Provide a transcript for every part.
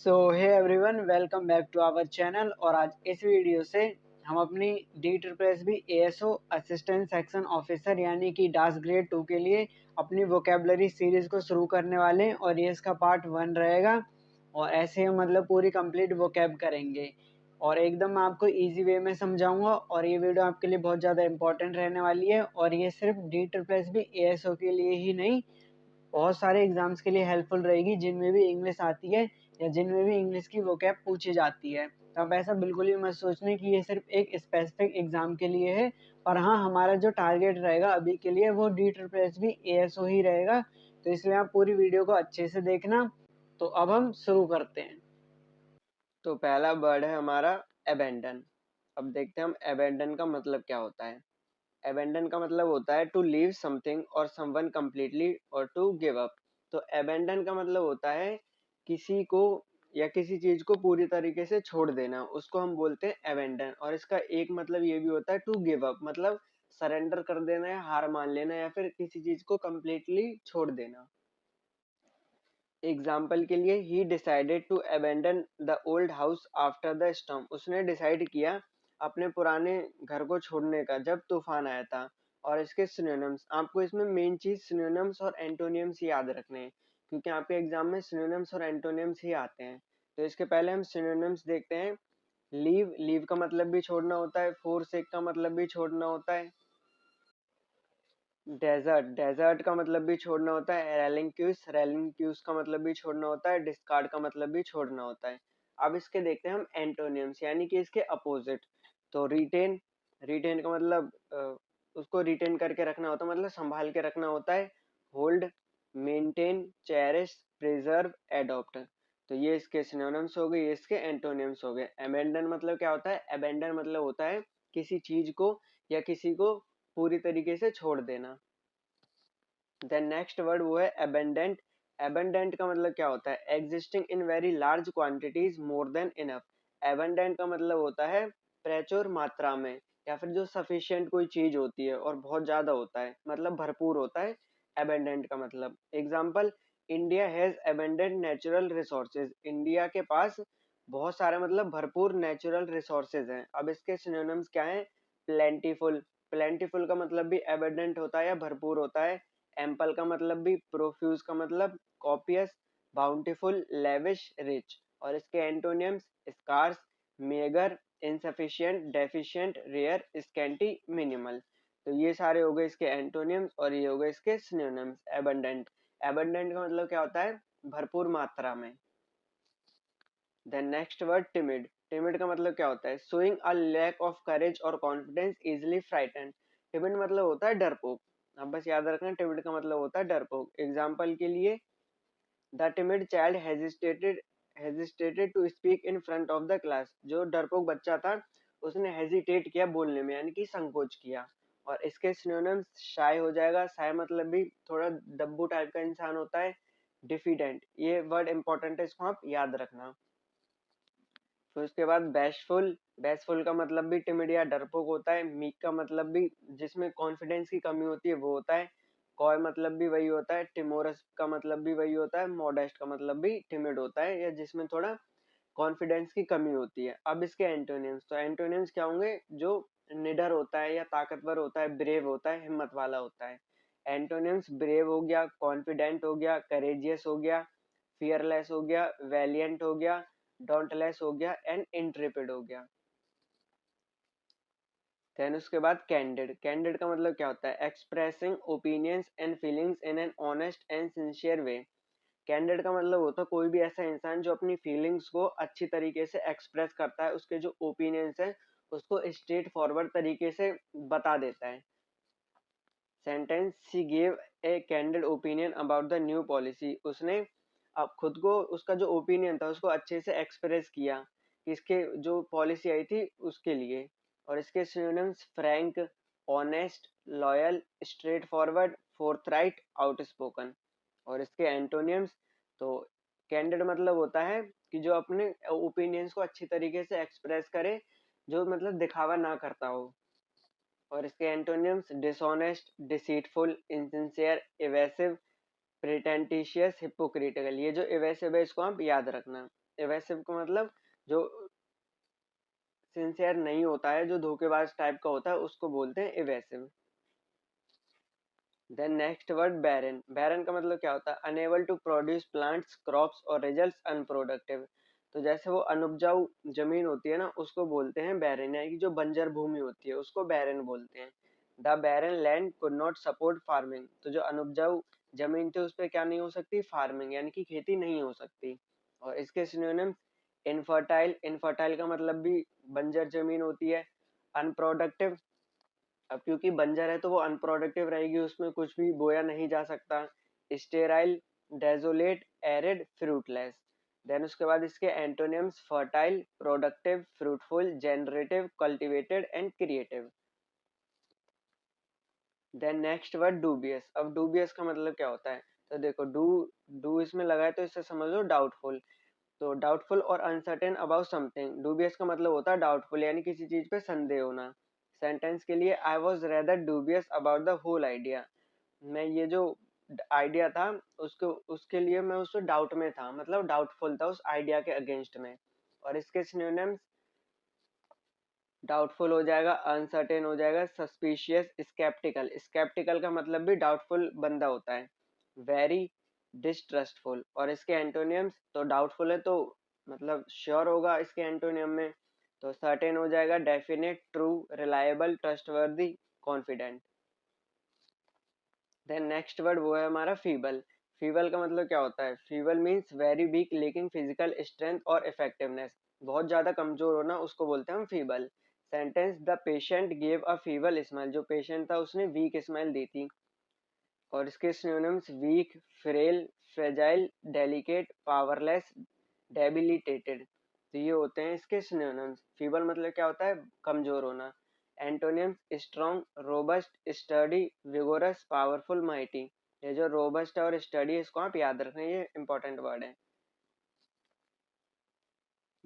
So hey everyone, welcome back to our channel. और आज इस वीडियो से हम अपनी D-BBB ASO assistant section officer यानी कि डास ग्रेड 2 के लिए अपनी वोकेबलरी सीरीज को शुरू करने वाले हैं और ये इसका पार्ट 1 रहेगा। और ऐसे हम मतलब पूरी कंप्लीट वोकेब करेंगे और एकदम मैं आपको इजी वे में समझाऊंगा। और ये वीडियो आपके लिए बहुत ज़्यादा इंपॉर्टेंट रहने वाली है और ये सिर्फ D-BBB ASO के लिए ही नहीं, बहुत सारे एग्जाम्स के लिए हेल्पफुल रहेगी जिनमें भी इंग्लिश आती है या जिनमें भी इंग्लिश की वोकैब पूछी जाती है। तो आप ऐसा बिल्कुल भी मत सोचने कि ये सिर्फ एक स्पेसिफिक एग्जाम के लिए है। और हाँ, हमारा जो टारगेट रहेगा अभी के लिए वो D-BBB ASO ही रहेगा। तो इसलिए आप पूरी वीडियो को अच्छे से देखना। तो अब हम शुरू करते हैं। तो पहला वर्ड है हमारा अबेंडन। अब देखते हैं हम अबेंडन का मतलब क्या होता है। अबेंडन का मतलब होता है टू लीव समथिंग और समवन कंप्लीटली और टू गिव अप। तो अबेंडन का मतलब होता है किसी को या किसी चीज को पूरी तरीके से छोड़ देना, उसको हम बोलते हैं अबेंडन। और इसका एक मतलब ये भी होता है टू गिव अप, मतलब सरेंडर कर देना या हार मान लेना या फिर किसी चीज को कंप्लीटली छोड़ देना। एग्जाम्पल के लिए he decided to abandon the old house after the storm. उसने डिसाइड किया अपने पुराने घर को छोड़ने का जब तूफान आया था। और इसके सिनोनिम्स, आपको इसमें मेन चीज सिनोनिम्स और एंटोनियम्स ही याद रखने हैं क्योंकि आपके एग्जाम में सिनोनिम्स और एंटोनियम्स ही आते हैं। तो इसके पहले हम सिनोनिम्स देखते हैं। लीव, लीव का मतलब भी छोड़ना होता है। फोरसेक का मतलब भी छोड़ना होता है। डेजर्ट, डेजर्ट का मतलब भी छोड़ना होता है। रेलिंक्यूस, रेलिंक्यूस का मतलब भी छोड़ना होता है। डिस्कार्ड का मतलब भी छोड़ना होता है। अब इसके देखते हैं हम एंटोनियम्स यानी कि इसके अपोजिट। तो रिटेन, रिटेन का मतलब उसको रिटेन करके रखना होता है, मतलब संभाल के रखना होता है। Hold, maintain, cherish, preserve, adopt. तो ये इसके सिनोनिम्स हो गए, ये इसके एंटोनियम्स हो गए। अबेंडन मतलब क्या होता है? अबेंडन मतलब होता है किसी चीज को या किसी को पूरी तरीके से छोड़ देना। देन नेक्स्ट वर्ड वो है एबेंडेंट। एबेंडेंट का मतलब क्या होता है? Existing in very large quantities more than enough. Abandoned का मतलब होता है प्रचुर मात्रा में या फिर जो सफिशिएंट कोई चीज होती है और बहुत ज्यादा होता है, मतलब भरपूर होता है एबेंडेंट का मतलब। Example, India has abandoned natural resources. India के पास बहुत सारे मतलब भरपूर नेचुरल रिसोर्सेज हैं। अब इसके सिनोनिम्स क्या हैं? प्लेंटीफुल, प्लेंटीफुल का मतलब भी एबेंडेंट होता है या भरपूर होता है। एम्पल का मतलब भी, प्रोफ्यूज का मतलब कॉपियस, बाउंटीफुल, लेविश, रिच। और इसके antonyms scarce, meagre, insufficient, deficient, rare, scanty, minimal. तो ये सारे हो गए इसके एंटोनियम्स और ये हो गए इसके सिनोनिम्स। एबंडेंट, एबंडेंट का मतलब क्या होता है? भरपूर मात्रा में। Then next word timid. Timid का मतलब क्या होता है? Showing a lack of courage और कॉन्फिडेंस, इजिली फ्राइटन। टिमिड मतलब होता है डरपोक। अब बस याद रखना, टिमिड का मतलब होता है डरपोक। एग्जाम्पल के लिए, the timid child hesitated to speak in front of the class. जो डरपोक बच्चा था उसने हेजिटेट किया बोलने में, यानी कि संकोच किया। और इसके सिनोनिम्स, शाय हो जाएगा। शाय मतलब भी थोड़ा डब्बू टाइप का इंसान होता है। डिफिडेंट, ये वर्ड इंपॉर्टेंट है, इसको आप याद रखना। फिर उसके बाद बैशफुल, बैशफुल का मतलब भी टिमिड या डरपोक होता है। मीक का मतलब भी जिसमें कॉन्फिडेंस की कमी होती है वो होता है। कॉय मतलब भी वही होता है। टिमोरस का मतलब भी वही होता है। मॉडेस्ट का मतलब भी टिमिड होता है या जिसमें थोड़ा कॉन्फिडेंस की कमी होती है। अब इसके एंटोनियम्स, तो एंटोनियम्स क्या होंगे? जो निडर होता है या ताकतवर होता है, ब्रेव होता है, हिम्मत वाला होता है। एंटोनियम्स, ब्रेव हो गया, कॉन्फिडेंट हो गया, करेजियस हो गया, फियरलेस हो गया, वैलियंट हो गया, डॉन्टलेस हो गया एंड इंट्रेपिड हो गया। देन उसके बाद कैंडिड। कैंडिड का मतलब क्या होता है? Expressing opinions and feelings in an honest and sincere way. Candid का मतलब होता है कोई भी ऐसा इंसान जो अपनी फीलिंग्स को अच्छी तरीके से एक्सप्रेस करता है, उसके जो ओपिनियंस है उसको स्ट्रेट फॉरवर्ड तरीके से बता देता है। Sentence, she gave a candid opinion about the new policy. उसने अब खुद को, उसका जो ओपिनियन था उसको अच्छे से एक्सप्रेस किया कि इसके जो पॉलिसी आई थी उसके लिए। और इसके synonyms, frank, honest, loyal, straightforward, forthright, outspoken. और इसके एंटोनियम्स, तो कैंडिड मतलब होता है कि जो अपने ओपिनियंस को अच्छी तरीके से एक्सप्रेस करे, जो मतलब दिखावा ना करता हो। और इसके antonyms, dishonest, deceitful, insincere, evasive, pretentious, hypocritical. ये जो इवेसिव है इसको आप याद रखना। एवेसिव का मतलब जो सिंसियर नहीं होता है, जो धोखेबाज टाइप का होता है, उसको बोलते हैं evasive. Then next word barren. Barren का मतलब क्या होता है? Unable to produce plants, crops और रिजल्ट्स अनप्रोडक्टिव। तो जैसे वो अनुपजाऊ जमीन होती है ना, उसको बोलते हैं बैरन, यानी कि जो बंजर भूमि होती है उसको बैरन बोलते हैं। The barren land could not support farming. तो जो अनुपजाऊ जमीन थी उस पर क्या नहीं हो सकती? फार्मिंग, यानी कि खेती नहीं हो सकती। और इसके सिनोनिम्स इनफर्टाइल। इनफर्टाइल का मतलब भी बंजर जमीन होती है। अनप्रोडक्टिव, अब क्योंकि बंजर है तो वो अनप्रोडक्टिव रहेगी, उसमें कुछ भी बोया नहीं जा सकता। Sterile, desolate, arid, fruitless. Then उसके बाद इसके antonyms fertile, productive, fruitful, generative, cultivated and creative. Then next word dubious. अब डूबियस का मतलब क्या होता है? तो देखो, डू डू इसमें लगा है तो इससे समझ लो डाउटफुल। तो डाउटफुल और अनसर्टेन अबाउट समथिंग। डूबियस का मतलब होता है डाउटफुल, यानी किसी चीज पे संदेह होना। सेंटेंस के लिए I was rather dubious about the whole idea. मैं ये जो आइडिया था उसको उसके लिए मैं उसको डाउट में था, मतलब डाउटफुल था उस आइडिया के अगेंस्ट में। और इसके सिनोनिम्स डाउटफुल हो जाएगा, अनसर्टेन हो जाएगा, सस्पिशियस, स्केप्टिकल। स्केप्टिकल का मतलब भी डाउटफुल बंदा होता है। Very, distrustful. और इसके एंटोनियम्स, तो डाउटफुल है तो मतलब श्योर होगा इसके एंटोनियम में। तो सर्टेन हो जाएगा, definite, true, reliable, trustworthy, confident. Then next word वो है हमारा फीबल। फीबल का मतलब क्या होता है? फीबल मीन्स वेरी वीक, लेकिन फिजिकल स्ट्रेंथ और इफेक्टिवनेस। बहुत ज्यादा कमजोर होना उसको बोलते हैं हम feeble. Sentence the patient gave a feeble smile. जो पेशेंट था उसने वीक स्माइल दी थी। और इसके synonyms weak, frail, fragile, delicate, powerless, debilitated. तो ये होते हैं इसके सिनोनिम्स। फीबल मतलब क्या होता है? कमजोर होना। Antonyms strong, robust, study, vigorous, powerful, mighty. ये जो रोबस्ट है और स्टडी, इसको आप याद रखना, ये इंपॉर्टेंट वर्ड है।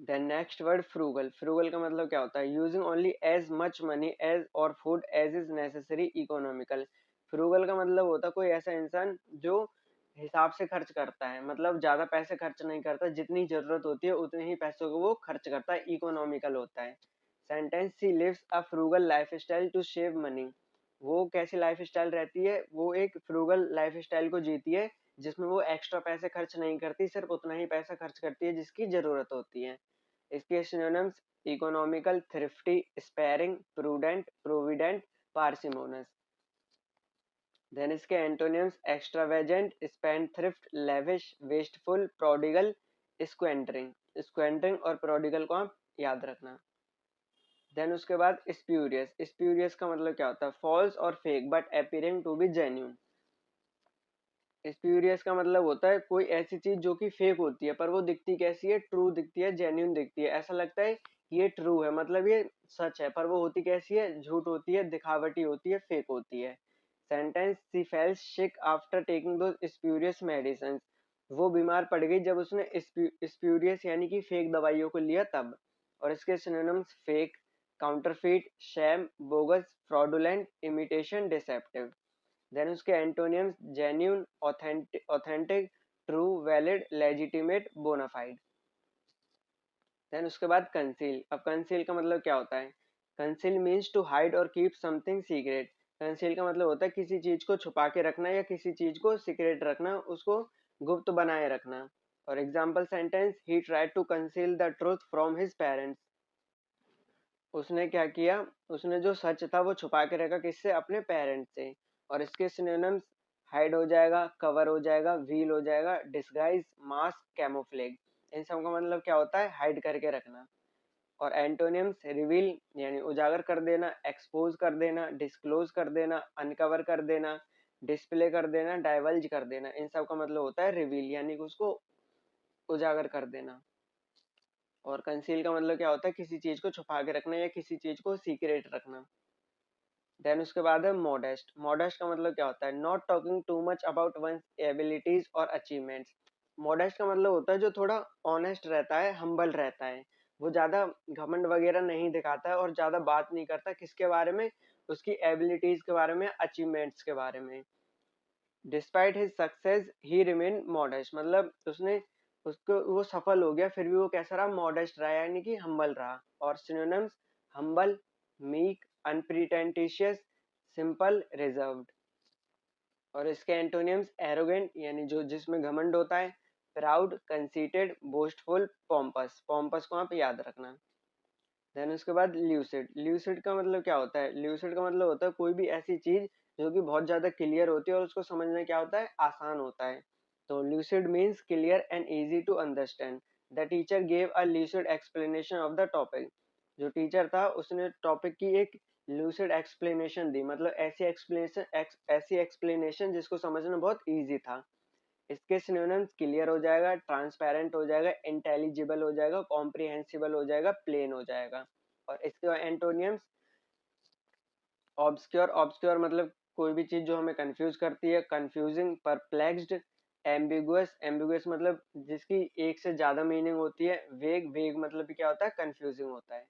Then next word frugal. Frugal का मतलब क्या होता है? Using only as much money as और food as is necessary, economical. Frugal का मतलब होता है कोई ऐसा इंसान जो हिसाब से खर्च करता है, मतलब ज्यादा पैसे खर्च नहीं करता, जितनी जरूरत होती है उतने ही पैसों को वो खर्च करता है, इकोनॉमिकल होता है। Sentence she lives a frugal lifestyle to save money. वो कैसी लाइफ स्टाइल रहती है? वो एक फ्रूगल लाइफ स्टाइल को जीती है, जिसमें वो एक्स्ट्रा पैसे खर्च नहीं करती, सिर्फ उतना ही पैसा खर्च करती है जिसकी जरूरत होती है। इसके synonyms economical, thrifty, sparing, prudent, provident, parsimonious. Then इसके antonyms extravagant, spendthrift, lavish, wasteful, prodigal, squandering. Squandering और प्रोडिगल को आप याद रखना। देन उसके बाद स्प्यूरियस। स्प्यूरियस का मतलब क्या होता है? फॉल्स और fake but appearing to be genuine. Spurious का मतलब होता है कोई ऐसी चीज जो कि फेक होती है, पर वो दिखती कैसी है? ट्रू दिखती है, जेन्यून दिखती है। ऐसा लगता है ये ट्रू है, मतलब ये सच है, पर वो होती कैसी है? झूठ होती है, दिखावटी होती है, फेक होती है। सेंटेंस सी फेल सिक आफ्टर टेकिंग दो स्प्यूरियस मेडिसिन। वो बीमार पड़ गई जब उसने स्प्यूरियस यानी कि फेक दवाइयों को लिया तब। और इसके synonyms fake, counterfeit, sham, bogus, fraudulent, imitation, deceptive. Then उसके antonyms genuine, authentic, true, valid, legitimate, bona fide. Then उसके बाद कंसील। अब कंसील का मतलब क्या होता है? कंसील मीन्स टू हाइड और कीप समथिंग सीक्रेट। कंसील का मतलब होता है किसी चीज को छुपा के रखना या किसी चीज को सीक्रेट रखना, उसको गुप्त बनाए रखना। और example sentence he tried to conceal the truth from his parents. उसने क्या किया? उसने जो सच था वो छुपा के रखा, किससे? अपने पेरेंट्स से। और इसके सिनोनिम्स हाइड हो जाएगा, कवर हो जाएगा, व्हील हो जाएगा, डिस्गाइज, मास्क, कैमोफ्लेग। इन सब का मतलब क्या होता है? हाइड करके रखना। और एंटोनिम्स रिवील यानी उजागर कर देना, एक्सपोज कर देना, डिस्क्लोज कर देना, अनकवर कर देना, डिस्प्ले कर देना, डाइवल्ज कर देना। इन सब का मतलब होता है रिवील, यानी कि उसको उजागर कर देना। और कंसील का मतलब क्या होता है? किसी चीज को छुपा के रखना या किसी चीज को सीक्रेट रखना। देन उसके बाद है मॉडेस्ट। मॉडेस्ट का मतलब क्या होता है? Not talking too much about one's abilities और अचीवमेंट्स। मॉडेस्ट का मतलब होता है जो थोड़ा ऑनेस्ट रहता है, हम्बल रहता है। वो ज्यादा घमंड वगैरह नहीं दिखाता है और ज्यादा बात नहीं करता किसके बारे में? उसकी एबिलिटीज के बारे में, अचीवमेंट्स के बारे में। Despite his success he remain modest, मतलब उसने उसको वो सफल हो गया, फिर भी वो कैसा रहा, मॉडेस्ट रहा, यानी कि हम्बल रहा। और synonyms humble, meek, unpretentious, simple, reserved. और इसके एंटोनियम्स एरोगेंट यानी जो जिसमें घमंड होता है, proud, conceited, boastful, pompous. Pompous को आप याद रखना। देन उसके बाद ल्यूसिड। ल्यूसिड का मतलब क्या होता है? ल्यूसिड का मतलब होता है कोई भी ऐसी चीज जो कि बहुत ज्यादा क्लियर होती है और उसको समझना क्या होता है, आसान होता है। तो lucid means clear and easy to understand. The teacher gave a lucid explanation of the topic. जो टीचर था उसने टॉपिक की एक ल्यूसिड एक्सप्लेनेशन दी, मतलब ऐसी एक्सप्लेनेशन जिसको समझना बहुत इजी था। इसके सिनोनिम्स क्लियर हो जाएगा, ट्रांसपेरेंट हो जाएगा, इंटेलिजिबल हो जाएगा, कॉम्प्रिहेंसिबल हो जाएगा, प्लेन हो जाएगा। और इसके एंटोनियम्स ऑब्सक्योर। ऑब्सक्योर मतलब कोई भी चीज जो हमें कंफ्यूज करती है, कंफ्यूजिंग, परप्लेक्स्ड, एम्बिगुअस। एम्बिगुअस मतलब जिसकी एक से ज्यादा मीनिंग होती है। वेग। वेग मतलब क्या होता है, कंफ्यूजिंग होता है।